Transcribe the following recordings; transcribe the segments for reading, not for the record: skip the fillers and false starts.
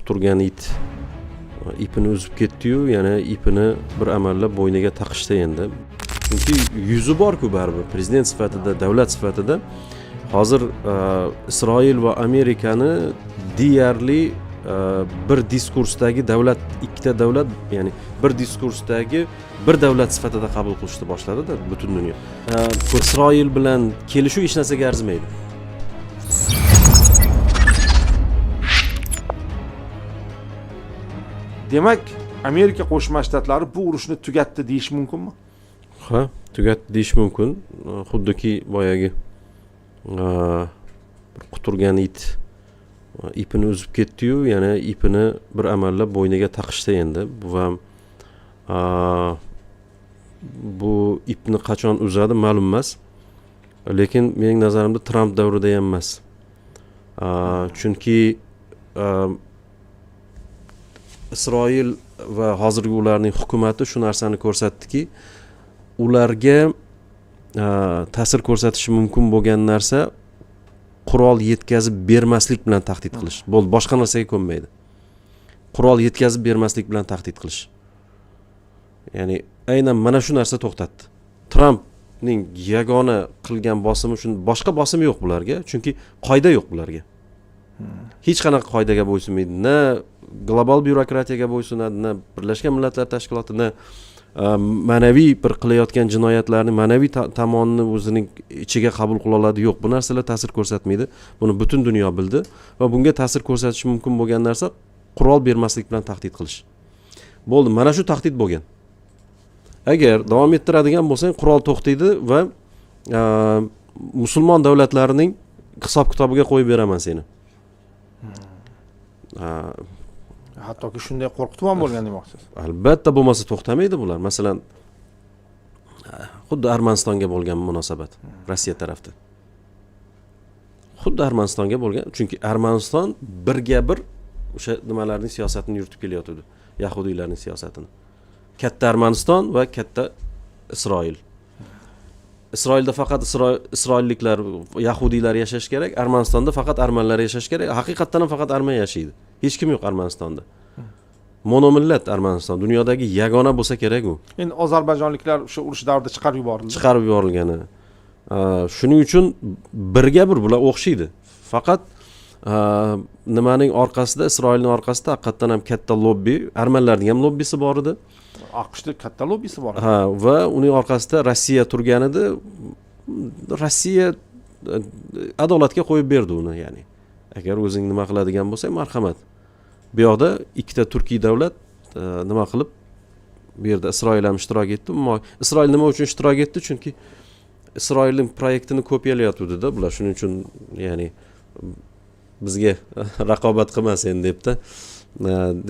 quturgan it ipini uzib ketdi-yu, yana ipini bir amallab bo'yniga taqishdi endi. Chunki yuzi bor-ku baribir prezident sifatida, davlat sifatida hozir Isroil va Amerikani deyarli bir diskursdagi davlat, ikkita davlat, ya'ni bir diskursdagi bir davlat sifatida qabul qilishni boshladi-da butun dunyo. Isroil bilan kelishuv hech narsaga arzimaydi. Demak, Amerika Qo'shma Shtatlari bu urushni tugatdi deyish mumkinmi? Ha, tugatdi deyish mumkin. Xuddiki boyagi quturgan it ipini uzib ketdi-yu, yana ipini bir amallab bo'yniga taqishdi endi. Bu ipni qachon uzadi ma'lum emas. Lekin mening nazarimda Trump davrida ham emas. Chunki Isroil va hozirgi ularning hukumati shu narsani ko'rsatdiki, ularga ta'sir ko'rsatishi mumkin bo'lgan narsa qurol yetkazib bermaslik bilan tahdid qilish. Bo'ldi, boshqa narsaga ko'nmaydi. Qurol yetkazib bermaslik bilan tahdid qilish. Ya'ni aynan mana shu narsa to'xtatdi. Trumpning yagona qilgan bosimi shuni, boshqa bosim yo'q bularga, chunki qoida yo'q bularga. Hech qanaqa qoidaga bo'ysunmaydi. Na global byurokratiyaga bo'ysunadi, na Birlashgan Millatlar Tashkiloti, na ma'naviy bir qilayotgan jinoyatlarni ma'naviy tomonini o'zining ichiga qabul qila oladi. Yo'q, bu narsalar ta'sir ko'rsatmaydi. Buni butun dunyo bildi va bunga ta'sir ko'rsatishi mumkin bo'lgan narsa qurol bermaslik bilan tahdid qilish. Bo'ldi, mana shu tahdid bo'lgan. Agar davom ettiradigan bo'lsang, qurol to'xtaydi va musulmon davlatlarining hisob-kitobiga qo'yib beraman seni. Hattoki shunday qo'rqitib ham bo'lgan demoqchisiz. Albatta, bo'lmasa to'xtamaydi bular. Masalan, xuddi Armanistonga bo'lgan munosabat Rossiya tarafdan. Xuddi Armanistonga bo'lgan, chunki Armaniston birga bir o'sha nimalarning siyosatini yuritib kelyotdi. Yahudiylarning siyosatini. Katta Armaniston va katta Isroil. Isroilda faqat isroilliklar, yahudiylar yashash kerak, Armanistonda faqat armanlar yashash kerak. Haqiqatan ham faqat arman yashaydi. Hech kim yo'q Armanistonda. Monomillat Armaniston dunyodagi yagona bo'lsa kerak u. Endi ozarbayjonliklar o'sha urush davrida chiqarib yuborildi. Chiqarib yuborilgani. Shuning uchun birga bir bular o'xshaydi. Faqat nimaning orqasida, Isroilning orqasida haqiqatan ham katta lobbi, armanlarning ham lobbisi bor edi. AQShda katta lobbisi bor. Ha, va uning orqasida Rossiya turgan edi. Rossiya adolatga qo'yib berdi uni, ya'ni. Agar o'zing nima qiladigan bo'lsang, marhamat. Bu yoqda ikkita turkiy davlat nima qilib, bu yerda Isroil ham ishtirok etdi. Isroil nima uchun ishtirok etdi? Chunki Isroilning proyektini kopiyalayotdi-da bular. Shuning uchun, ya'ni bizga raqobat qilmasin debdi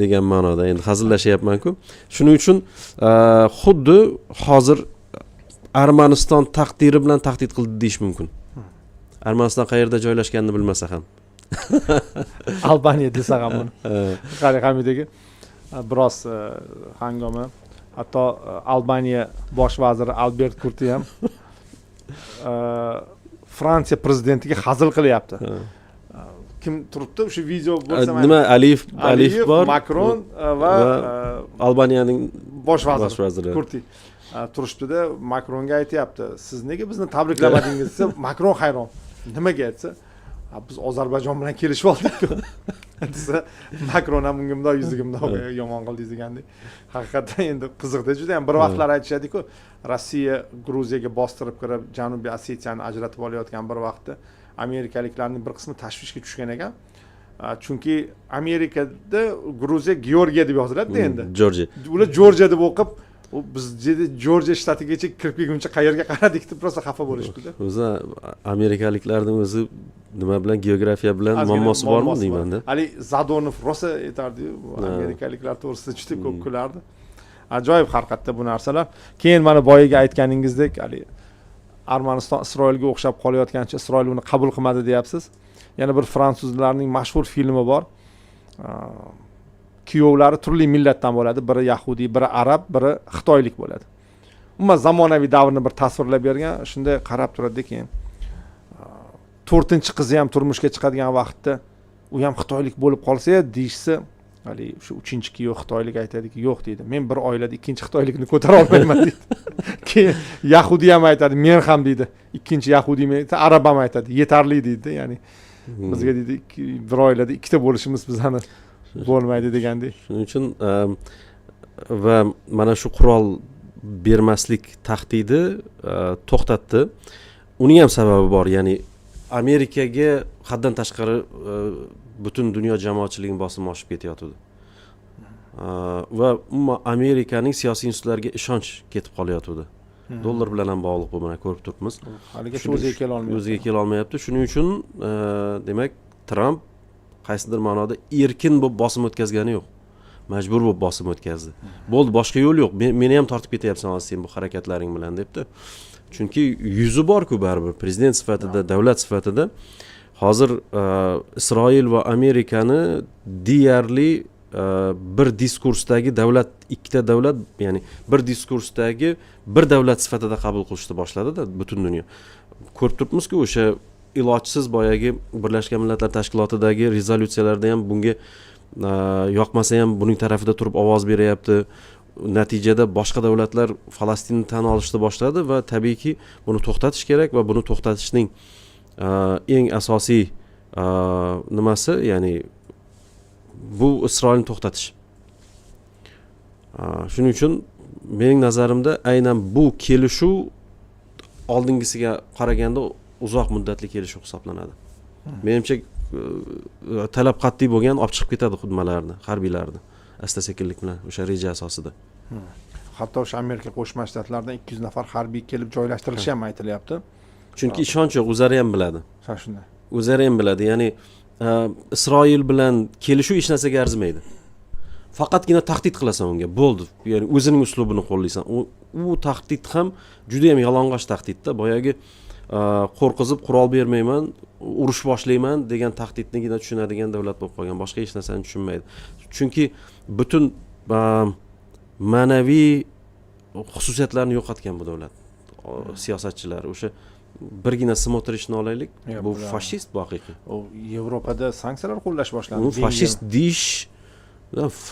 degan ma'noda. Endi hazillashyapman-ku. Shuning uchun xuddi hozir Armaniston taqdiri bilan tahdid qildi deyish mumkin. Armaniston qayerda joylashganini bilmasa ham. Albaniya desa ham buni. Qari Hamidagi biroz hangoma. Hatto Albaniya bosh vaziri Albert Kurti ham Fransiya prezidentiga hazil qilyapti. Kim turibdi? O'sha video bo'lsa, nima Aliyev bor, Macron va Albaniyaning bosh vaziri Kurti turishdi-da, Macronga aytayapti, siz nega bizni tabriklamadingiz desa, Macron hayron. Nimaga aytsa, biz Ozarbayjon bilan kelishib oldik-ku. Desa, Macron ham bunga bunday yuziga bunday yomon qildingiz degandek. Haqiqatan endi qiziqda, juda ham bir vaqtlar aytishadi-ku, Rossiya Gruziyaga bostirib kirib, Janubiy Osetiyani ajratib olayotgan bir vaqtda amerikaliklarning bir qismi tashvishga tushgan ekan. Chunki Amerikada Gruziya Georgiya deb yoziladi endi. Georgiya. Ular Georgiya deb o'qib, biz Georgiya shtatigacha kirib kelguncha qayerga qaradik deb rosa xafa bo'lishdi. O'zi amerikaliklarning o'zi nima bilan, geografiya bilan muammosi bormi deyman-da. Ali Zadornov rosa aytardi-yu, amerikaliklar to'g'risida juda ko'p kulardi. Ajoyib haqiqatda bu narsalar. Keyin mana boyaga aytganingizdek, Ali Armaniston Isroilga o'xshab qolayotgancha Isroil uni qabul qilmadi deyapsiz. Yana bir fransuzlarning mashhur filmi bor. Kuyovlari turli millatdan bo'ladi. Biri yahudiy, biri arab, biri xitoylik bo'ladi. Umuman zamonaviy davrni bir tasvirlab bergan. Shunday qarab turadi keyin 4-chi qizi ham turmushga chiqadigan vaqtda u ham xitoylik bo'lib qolsa, deyishsa, hali shu uchinchi yo'q xitoylik aytadiki yo'q deydi, men bir oilada ikkinchi xitoylikni ko'tara olmayman deydi. Keyin yahudiy ham aytadi, men ham deydi, ikkinchi yahudiy arab ham aytadi, yetarli deydi. Ya'ni bizga deydi bir oilada ikkita bo'lishimiz bizani bo'lmaydi degandek. Shuning uchun va mana shu qurol bermaslik tahdidi to'xtatdi. Uning ham sababi bor, ya'ni Amerikaga haddan tashqari butun dunyo jamoatchiligining bosimi oshib ketayotdi. Va umuman Amerikaning siyosiy institutlariga ishonch ketib qolayotdi. Dollar bilan ham bog'liq bu, mana ko'rib turibmiz. Haligacha o'ziga kela olmayapti. Shuning uchun demak Tramp qaysidir ma'noda erkin bo'lib bosim o'tkazgani yo'q. Majbur bo'lib bosim o'tkazdi. Bo'ldi, boshqa yo'l yo'q. Meni ham tortib ketyapsan sen bu harakatlaring bilan debdi. Chunki yuzi bor-ku baribir prezident sifatida, davlat sifatida hozir Isroil va Amerikani deyarli bir diskursdagi davlat, ikkita davlat, ya'ni bir diskursdagi bir davlat sifatida qabul qilishni boshladi-da butun dunyo. Ko'rib turibmiz-ku, o'sha ilojsiz boyagi Birlashgan Millatlar Tashkilotidagi rezolyutsiyalarda ham bunga yoqmasa ham buning tarafida turib ovoz beryapti. Natijada boshqa davlatlar Falastinni tan olishni boshladi va tabiiyki buni to'xtatish kerak va buni to'xtatishning eng asosiy nimasi, ya'ni bu Isroilni to'xtatish. Shuning uchun mening nazarimda aynan bu kelishuv oldingisiga qaraganda uzoq muddatli kelishuv hisoblanadi. Menimcha talab qat'iy bo'lgan olib chiqib ketadi xudmalarni, harbiylarni asta-sekinlik bilan o'sha reja asosida. Hatto o'sha Amerika Qo'shma Shtatlaridan 200 nafar harbiy kelib joylashtirilishi ham aytilyapti. Chunki ishonch yo'q, o'zlari ham biladi. Shunday. O'zlari ham biladi, ya'ni Isroil bilan kelishuv hech narsaga arzimaydi. Faqatgina tahdid qilasan unga, bo'ldi. Ya'ni o'zining uslubini qo'llaysan. U tahdid ham juda ham yalang'och tahdidda, boyagi qo'rqizib qurol bermayman, urush boshlayman degan tahdidnigina tushunadigan davlat bo'lib qolgan. Boshqa hech narsani tushunmaydi. Chunki butun ma'naviy xususiyatlarini yo'qotgan bu davlat siyosatchilari. O'sha birgina Smotrichni olaylik, bu fashist bu haqiqiy. U Yevropada sanksiyalar qo'llash boshlandi. U fashist deyish,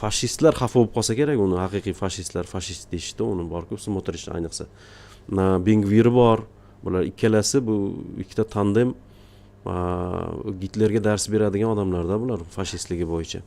fashistlar xafa bo'lib qolsa kerak uni, haqiqiy fashistlar fashist deyishdi, uni bor-ku, Smotrich ayniqsa. Bengvir bor. Bular ikkalasi, bu ikkita tandem Gitlerga dars beradigan odamlarda bular fashistligi bo'yicha.